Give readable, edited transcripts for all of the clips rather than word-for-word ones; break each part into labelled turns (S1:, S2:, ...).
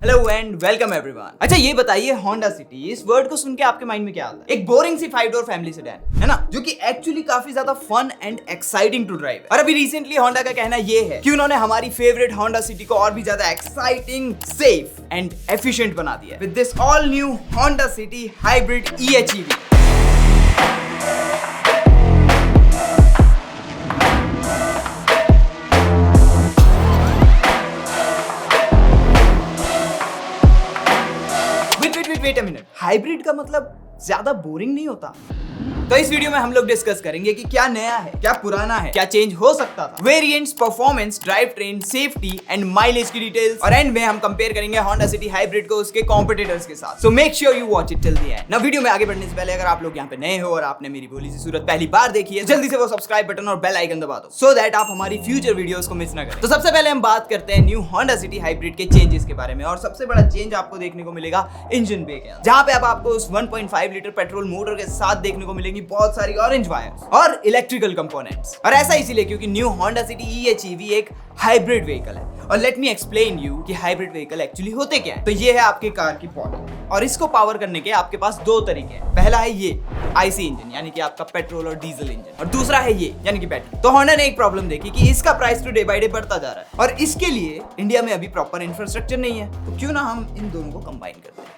S1: Hello and welcome everyone. अच्छा ये बताइए होंडा सिटी, इस वर्ड को सुन के आपके माइंड में क्या आता है? एक बोरिंग सी 5 डोर फैमिली सेडान है ना, जो कि एक्चुअली काफी ज्यादा fun and exciting to drive है। और अभी रिसेंटली होंडा का कहना ये है कि उन्होंने हमारी फेवरेट होंडा सिटी को और भी ज्यादा एक्साइटिंग, सेफ एंड एफिशिएंट बना दिया with this all new Honda City hybrid EHEV। Wait a minute, hybrid का मतलब ज्यादा बोरिंग नहीं होता? तो इस वीडियो में हम लोग डिस्कस करेंगे कि क्या नया है, क्या पुराना है, क्या चेंज हो सकता था, variants, performance, drive train, safety and mileage की डिटेल्स, और एंड में हम कंपेयर करेंगे होंडा सिटी हाइब्रिड को उसके कॉम्पिटिटर्स के साथ। So make sure you watch it till the end. ना वीडियो में आगे बढ़ने से पहले अगर आप लोग यहाँ पे नए हो और आपने मेरी भोली सी सूरत पहली बार देखी है, जल्दी से वो सब्सक्राइब बटन और बेल आइकन दबा दो सो दैट आप हमारी फ्यूचर वीडियोस को मिस ना करें। तो सबसे पहले हम बात करते हैं न्यू होंडा सिटी हाइब्रिड के चेंजेस के बारे में, और सबसे बड़ा चेंज आपको देखने को मिलेगा इंजन बे के, जहां पे अब आपको उस 1.5 लीटर पेट्रोल मोटर के साथ देखने को मिलेंगी बहुत सारी ऑरेंज वायर्स और इलेक्ट्रिकल कंपोनेंट्स। और ऐसा इसीलिए क्योंकि न्यू होंडा सिटी EHEV एक हाइब्रिड व्हीकल है। और लेट मी एक्सप्लेन यू कि हाइब्रिड व्हीकल एक्चुअली होते क्या है। तो ये है आपके कार की बॉडी, और इसको पावर करने के आपके पास दो तरीके हैं। पहला है ये IC इंजन, यानी कि आपका पेट्रोल और डीजल इंजन, और दूसरा है ये यानी कि बैटरी। तो होंडा ने एक प्रॉब्लम देखी कि इसका प्राइस तो डे बाय डे बढ़ता जा रहा है, और इसके लिए इंडिया में अभी प्रॉपर इंफ्रास्ट्रक्चर नहीं है। तो क्यों ना हम इन दोनों को कंबाइन करते हैं,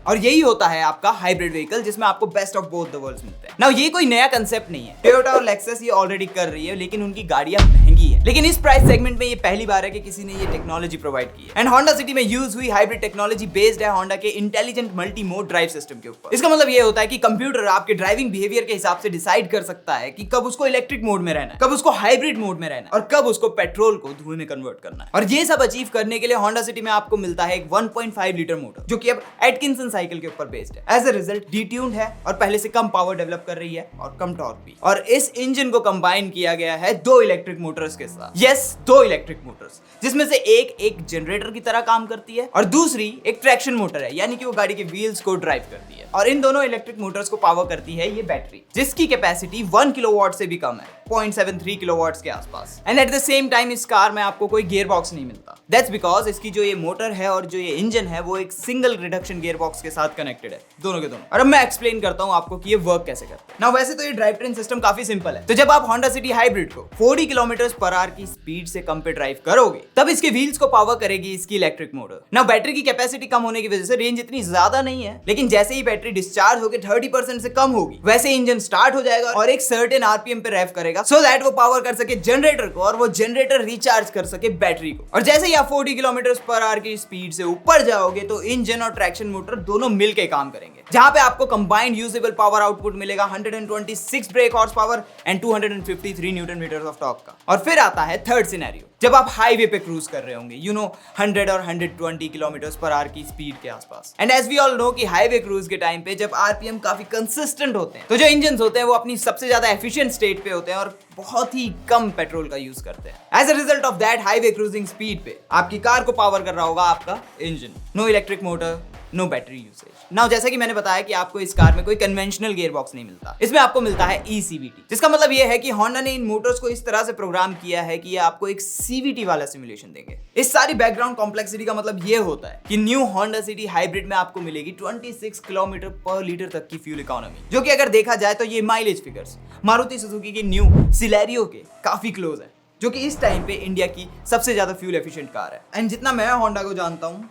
S1: और यही होता है आपका हाइब्रिड व्हीकल, जिसमें आपको best of both the worlds मिलते हैं। नाउ ये कोई नया कंसेप्ट नहीं है, टोयोटा और लेक्सस ये ऑलरेडी कर रही है, लेकिन उनकी गाड़ियां महंगी है। लेकिन इस प्राइस सेगमेंट में ये पहली बार है कि किसी ने ये टेक्नोलॉजी प्रोवाइड की है। एंड होंडा सिटी में यूज हुई हाइब्रिड टेक्नोलॉजी बेस्ड है होंडा के intelligent multi mode drive system के ऊपर। इसका मतलब ये होता है कि कंप्यूटर आपके ड्राइविंग बिहेवियर के हिसाब से डिसाइड कर सकता है कि कब उसको इलेक्ट्रिक मोड में रहना है, कब उसको हाइब्रिड मोड में रहना है, और कब उसको पेट्रोल को धुएं में कन्वर्ट करना है। और ये सब अचीव करने के लिए होंडा सिटी में आपको मिलता है एक 1.5 लीटर मोटर, जो कि अब एटकिंसन साइकिल के ऊपर बेस्ड है। एज अ रिजल्ट डिट्यून्ड है और पहले से कम पावर डेवलप कर रही है और कम टॉर्क भी। और इस इंजन को कंबाइन किया गया है दो इलेक्ट्रिक मोटर्स के साथ। यस, दो इलेक्ट्रिक मोटर्स, जिसमें से एक जनरेटर की तरह काम करती है और दूसरी एक ट्रैक्शन मोटर है, यानी कि वो गाड़ी के व्हील्स को ड्राइव करती है। और इन दोनों इलेक्ट्रिक मोटर्स को पावर करती है ये बैटरी, जिसकी कैपेसिटी 1 किलोवाट से भी कम है, 0.73 किलोवाट्स के आसपास। And at the same time इस कार में आपको कोई गियर बॉक्स नहीं मिलता। दैट्स बिकॉज इसकी जो ये मोटर है और जो ये इंजन है वो एक सिंगल रिडक्शन गियर बॉक्स के साथ कनेक्टेड है, दोनों के दोनों। और अब मैं एक्सप्लेन करता हूं आपको कि ये वर्क कैसे करता है। नाउ वैसे तो ये ड्राइव ट्रेन सिस्टम काफी सिंपल है। तो जब आप होंडा सिटी हाइब्रिड को 40 km/h की स्पीड से कम पे ड्राइव करोगे, तब इसके व्हील्स को पावर करेगी इसकी इलेक्ट्रिक मोटर। नाउ बैटरी की कैपेसिटी कम होने की वजह से रेंज इतनी ज्यादा नहीं है, लेकिन जैसे ही बैटरी डिस्चार्ज होकर 30% से कम होगी, वैसे इंजन स्टार्ट हो जाएगा और एक सर्टेन RPM पे रेव करेगा, सो दैट वो पावर कर सके जनरेटर को और वो जनरेटर रिचार्ज कर सके बैटरी को। और जैसे ही आप 40 km/h की स्पीड से ऊपर जाओगे तो इंजन और ट्रैक्शन मोटर दोनों मिलकर काम करेंगे, जहां पे आपको कंबाइंड यूजेबल पावर आउटपुट मिलेगा 126 brake horse power and 253 newton meter of torque का। और फिर आता है थर्ड सिनेरियो, जब आप हाईवे पे क्रूज कर रहे होंगे, 100 और 120 km/h की स्पीड के आसपास। And as we all know कि हाईवे क्रूज के टाइम पे जब RPM काफी कंसिस्टेंट होते हैं, तो जो इंजन होते हैं वो अपनी सबसे ज्यादा एफिशिएंट स्टेट पे होते हैं और बहुत ही कम पेट्रोल का यूज करते हैं। As a result of that, highway cruising speed पे आपकी कार को पावर कर रहा होगा आपका engine. No electric motor, no battery usage. Now जैसा कि मैंने बताया कि आपको इस कार में कोई कन्वेंशनल गियर बॉक्स नहीं मिलता, इसमें आपको मिलता है ECVT, जिसका मतलब ये है कि होंडा ने इन मोटर्स को इस तरह से प्रोग्राम किया है कि ये आपको एक CVT वाला सिमुलेशन देंगे। इस सारी बैकग्राउंड कॉम्प्लेक्सिटी का मतलब ये होता है कि न्यू होंडा सिटी हाइब्रिड में आपको मिलेगी 26 km/लीटर तक की फ्यूल इकोनॉमी, जो कि अगर देखा जाए तो ये माइलेज फिगर्स मारुति सुजुकी की न्यू सिलेरियो के काफी क्लोज है, जो कि इस टाइम पे इंडिया की सबसे ज्यादा फ्यूल एफिशिएंट कार है। एंड जितना मैं होंडा को जानता हूं,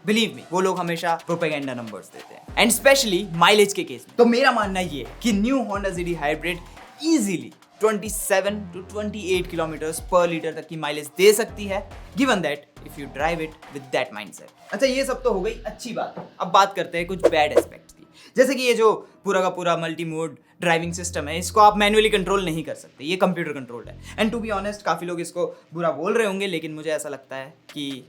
S1: बिलीव मी, वो लोग हमेशा प्रोपेगेंडा नंबर्स देते हैं, एंड स्पेशली माइलेज के केस में। तो मेरा मानना ये है कि new Honda City hybrid easily 27 to 28 km/लीटर तक की माइलेज दे सकती है, given that if you drive it with that mindset. अच्छा, ये सब तो हो गई अच्छी बात। अब बात करते हैं कुछ बैड एस्पेक्ट्स की, जैसे कि ये जो पूरा का पूरा मल्टी मोड ड्राइविंग सिस्टम है, इसको आप मैन्युअली कंट्रोल नहीं कर सकते, ये कंप्यूटर कंट्रोल्ड है। एंड टू बी ऑनेस्ट, काफी लोग इसको बुरा बोल रहे होंगे, लेकिन मुझे ऐसा लगता है कि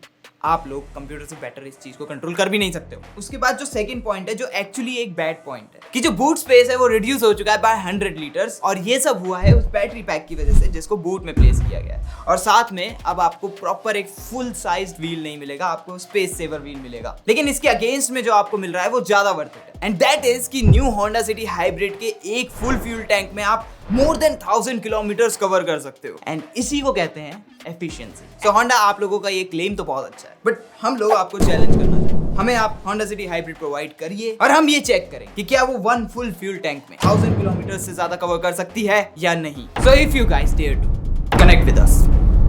S1: आप लोग कंप्यूटर से बेटर इस चीज को कंट्रोल कर भी नहीं सकते हो। उसके बाद जो सेकंड पॉइंट है, जो एक्चुअली एक बैड पॉइंट है, कि जो बूट स्पेस है वो रिड्यूस हो चुका है बाय 100 लीटर्स, और ये सब हुआ है उस बैटरी पैक की वजह से जिसको बूट में प्लेस किया गया है। और साथ में अब आपको प्रॉपर एक फुल साइज्ड व्हील नहीं मिलेगा, आपको स्पेस सेवर व्हील मिलेगा। लेकिन इसके अगेंस्ट में जो आपको मिल रहा है वो ज्यादा वर्थ इट है। एंड दैट इज कि न्यू होंडा सिटी हाइब्रिड के एक फुल फ्यूल टैंक में आप मोर देन 1000 किलोमीटर्स कवर कर सकते हो एंड इसी को कहते हैं एफिशिएंसी। सो होंडा आप लोगों का ये क्लेम तो बहुत अच्छा है, बट हम लोग आपको चैलेंज करना चाहते हैं। हमें आप होंडा सिटी हाइब्रिड प्रोवाइड करिए और हम ये चेक करें कि क्या वो वन फुल फ्यूल टैंक में 1000 किलोमीटर से ज्यादा कवर कर सकती है या नहीं। So if you guys dare to connect with us,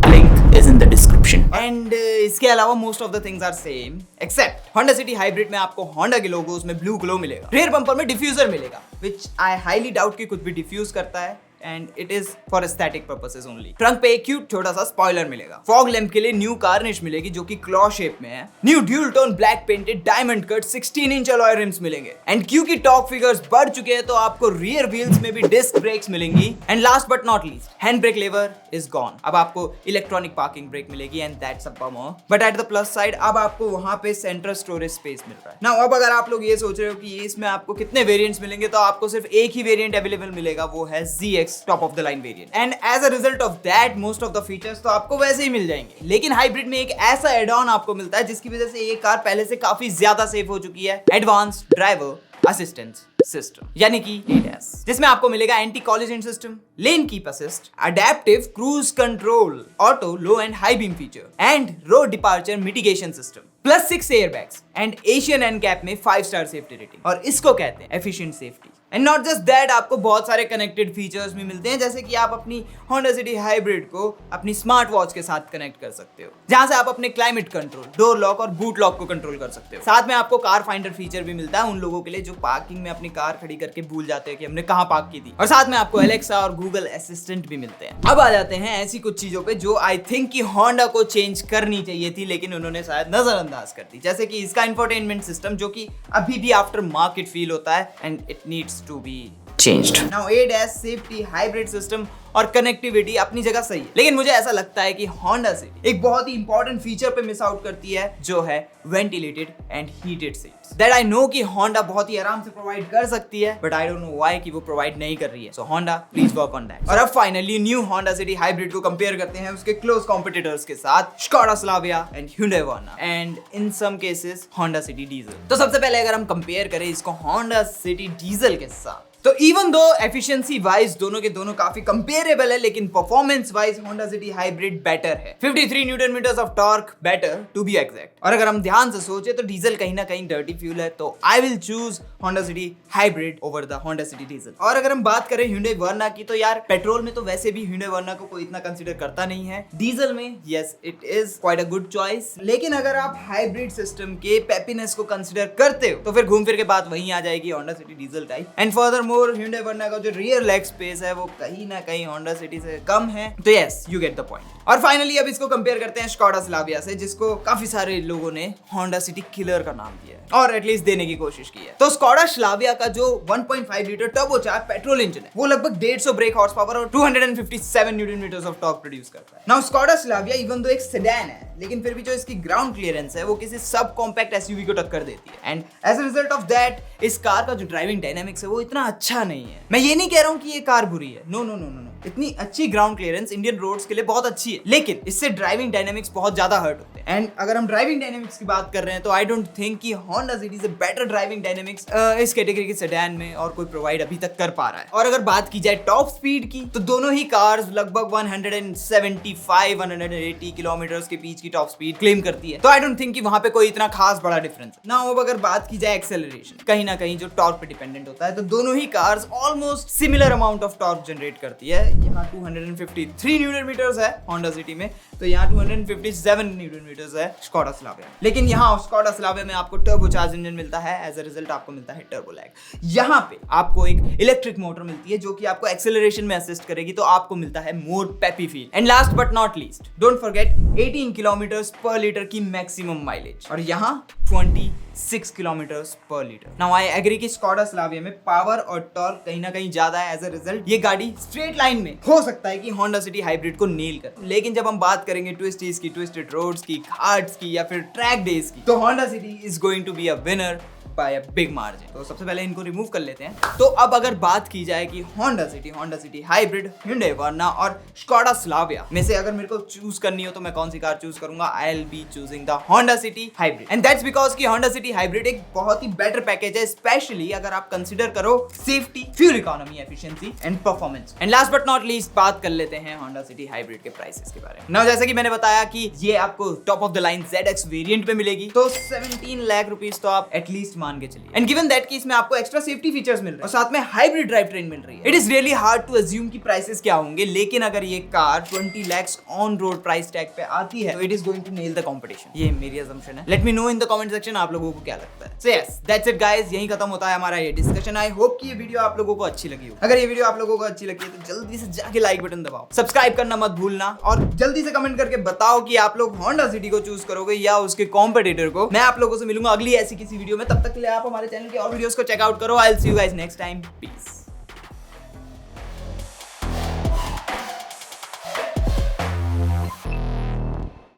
S1: link is in the description. And इसके अलावा most of the things are same except Honda City hybrid में आपको होंडा के लोगो उसमें ब्लू ग्लो मिलेगा, रेयर बम्पर में diffuser मिलेगा which I highly doubt कि कुछ भी डिफ्यूज करता है and it is for aesthetic purposes only. Trunk पे एक क्यूट छोटा सा स्पॉइलर मिलेगा। फॉग लैंप के लिए न्यू कार्निश मिलेगी जो कि क्लॉ शेप में है। New dual tone black painted diamond cut 16 inch alloy rims मिलेंगे एंड क्योंकि टॉप फिगर्स बढ़ चुके हैं तो आपको रियर व्हील्स में भी डिस्क ब्रेक्स मिलेंगी and last but not least hand brake lever is gone. अब आपको इलेक्ट्रॉनिक पार्किंग ब्रेक मिलेगी and that's a bummer, but at the plus side अब आपको वहां पे सेंट्रल स्टोरेज स्पेस मिल रहा है। नाउ अब अगर आप लोग ये सोच रहे हो कि इसमें आपको कितने वेरिएंट्स मिलेंगे, तो आपको सिर्फ एक ही वेरिएंट अवेलेबल मिलेगा, वो है ZX top of the line variant and as a result of that most of the features तो आपको वैसे ही मिल जाएंगे। लेकिन हाइब्रिड में एक ऐसा एड ऑन आपको मिलता है जिसकी वजह से ये कार पहले से काफी ज्यादा सेफ हो चुकी है, एडवांस ड्राइवर असिस्टेंस सिस्टम यानी कि ADAS, जिसमें आपको मिलेगा anti collision system, lane keep assist, adaptive cruise control, auto low and high beam feature and road departure mitigation system plus 6 airbags and Asian NCAP में 5 star safety rating. और इसको कहते हैं efficient safety. And not just that, आपको बहुत सारे connected features भी मिलते हैं, जैसे कि आप अपनी होंडा सिटी हाइब्रिड को अपनी स्मार्ट वॉच के साथ कनेक्ट कर सकते हो, जहां से आप अपने क्लाइमेट कंट्रोल, डोर लॉक और बूट लॉक को कंट्रोल कर सकते हो। साथ में आपको कार फाइंडर फीचर भी मिलता है उन लोगों के लिए जो पार्किंग में अपनी कार खड़ी करके भूल जाते हैं कि हमने कहां पार्क की थी। और साथ में आपको एलेक्सा और गूगल असिस्टेंट भी मिलते हैं। अब आ जाते हैं ऐसी कुछ चीजों पे जो आई थिंक कि होंडा को चेंज करनी चाहिए थी, लेकिन उन्होंने शायद नजरअंदाज कर दी, जैसे कि इसका इंफोटेनमेंट सिस्टम जो कि अभी भी आफ्टर मार्केट फील होता है and it needs to be changed. Now ADAS, safety, hybrid system और कनेक्टिविटी अपनी जगह सही है, लेकिन मुझे ऐसा लगता है कि होंडा सिटी एक बहुत ही इंपॉर्टेंट फीचर पे मिस आउट करती है जो है ventilated and heated seats. That I know कि होंडा बहुत ही आराम से प्रोवाइड कर सकती है, but I don't know why कि वो प्रोवाइड नहीं कर रही है। So Honda please work on that. और अब finally new Honda City hybrid को कंपेयर करते हैं उसके क्लोज कॉम्पिटिटर्स के साथ, Skoda Slavia and Hyundai Verna and in some cases Honda City diesel. तो सबसे पहले अगर हम कंपेयर करें इसको होंडा सिटी डीजल के साथ, तो इवन दो एफिशिएंसी वाइज दोनों के दोनों काफी कंपेरेबल है, लेकिन performance wise Honda City hybrid better है। 53 newton meters of torque better to be exact. और अगर हम ध्यान से सोचे तो डीजल कहीं ना कहीं डर्टी फ्यूल है, तो I will choose Honda City hybrid over the Honda City diesel. और अगर हम बात करें Hyundai Verna की, तो यार पेट्रोल में तो वैसे भी Hyundai Verna को कोई इतना कंसीडर करता नहीं है। डीजल में yes it is quite a good choice, लेकिन अगर आप हाइब्रिड सिस्टम के पेपीनेस को कंसीडर करते हो तो फिर घूम फिर के बात वहीं आ जाएगी Honda City diesel type. And further more Hyundai Verna का जो रियर लेग स्पेस है वो कहीं ना कहीं होंडा सिटी से कम है, तो yes you get the point. और फाइनली अब इसको कंपेयर करते हैं स्कोडा स्लाविया से, जिसको काफी सारे लोगों ने होंडा सिटी किलर का नाम दिया है और एटलीस्ट देने की कोशिश की है। तो स्कोडा स्लाविया का जो 1.5 लीटर टर्बोचार्ज पेट्रोल इंजन है वो लगभग 150 ब्रेक हॉर्स पावर और 257 newton meters of torque produce करता है। Now Skoda Slavia even though एक सेडान है, लेकिन फिर भी जो इसकी ग्राउंड क्लियरेंस है वो किसी सब कॉम्पैक्ट एसयूवी को टक्कर देती है and as a result of that इस कार का जो ड्राइविंग डायनामिक्स है वो इतना अच्छा नहीं है। मैं ये नहीं कह रहा हूँ कि ये कार बुरी है, नो नो नो नो, इतनी अच्छी ग्राउंड क्लियरेंस इंडियन रोड्स के लिए बहुत अच्छी है, लेकिन इससे ड्राइविंग डायनामिक्स बहुत ज्यादा हर्ट होते हैं। एंड अगर हम ड्राइविंग डायनामिक्स की बात कर रहे हैं तो आई डोंट थिंक कि होंडा सिटी से बेटर ड्राइविंग डायनामिक्स इस कैटेगरी के सेडान में और कोई प्रोवाइड अभी तक कर पा रहा है। और अगर बात की जाए टॉप स्पीड की, तो दोनों ही कार्स लगभग 175-180 किलोमीटर्स के बीच की टॉप स्पीड क्लेम करती है, तो आई डोंट थिंक कि वहां पे कोई इतना खास बड़ा डिफरेंस है ना। अब अगर बात की जाए एक्सेलरेशन, कहीं ना कहीं जो टॉर्क पे डिपेंडेंट होता है, तो दोनों ही cars almost similar amount of torque generate करती है। यहाँ 253 न्यूटन मीटर्स है होंडा सिटी में, तो यहाँ 257 न्यूटन मीटर्स है स्कोडा स्लाविया। लेकिन यहाँ स्कोडा स्लाविया में आपको टर्बोचार्ज इंजन मिलता है, एज अ रिजल्ट आपको मिलता है टर्बो लैग। यहाँ पे आपको एक इलेक्ट्रिक मोटर मिलती है जो कि आपको एक्सेलरेशन में असिस्ट करेगी, तो आपको मिलता है more peppy feel. And last but not least, don't forget 18 kilometres per litre की मैक्सिमम माइलेज, और यहाँ 26 kilometres per litre. Now I agree कि स्कोडा स्लाविया में पावर और टॉर्क कहीं ना कहीं ज्यादा है, एज अ रिजल्ट ये गाड़ी स्ट्रेट लाइन में हो सकता है कि होंडा सिटी हाइब्रिड को नेल कर। लेकिन जब हम बात करेंगे ट्विस्टीज की, ट्विस्टेड रोड्स की, घाट्स की या फिर ट्रैक डेज की, तो Honda City is going to be a winner by a big margin. तो सबसे पहले इनको रिमूव कर लेते हैं। तो अब अगर बात की जाए कि होंडा सिटी हाइब्रिड, Hyundai वर्ना और स्कोडा स्लाविया में से अगर मेरे को चूज करनी हो तो मैं कौन सी कार चूज करूंगा? I will be choosing the Honda City hybrid, and that's because कि होंडा सिटी हाइब्रिड एक बहुत ही बेटर पैकेज है, स्पेशली अगर आप कंसीडर करो safety, fuel economy, efficiency and performance. And last but not least बात कर लेते हैं होंडा सिटी हाइब्रिड के प्राइसेस के बारे में। नाउ जैसे कि मैंने बताया कि ये आपको top of the line ZX variant पे मिलेगी, तो 17 लाख रुपीस तो आप एटलीस्ट मान के चलिए। एंड गिवन दैट कि इसमें आपको एक्स्ट्रा सेफ्टी फीचर्स मिल रहे हैं और साथ में हाइब्रिड ड्राइव ट्रेन मिल रही है, it is really hard to assume कि प्राइसेस क्या होंगे। लेकिन अगर ये car 20 lakh on road price tag पे आती है तो it is going to nail the competition. ये मेरी असम्पशन है। Let me know in the comment section आप लोगों को क्या लगता है। So yes, that's it guys, यहीं खत्म होता है हमारा ये डिस्कशन। आई होप कि ये वीडियो आप लोगों को अच्छी लगी हो। अगर ये वीडियो आप लोगों को अच्छी लगी है तो जल्दी से जाके लाइक बटन दबाओ, सब्सक्राइब करना मत भूलना और जल्दी से कमेंट करके बताओ कि आप लोग होंडा सिटी को चूज करोगे या उसके कॉम्पिटिटर को। मैं आप लोगों से मिलूंगा अगली ऐसी किसी वीडियो में। तब तक के लिए आप हमारे चैनल के और वीडियोस को चेकआउट करो। I will see you guys next time. Piece.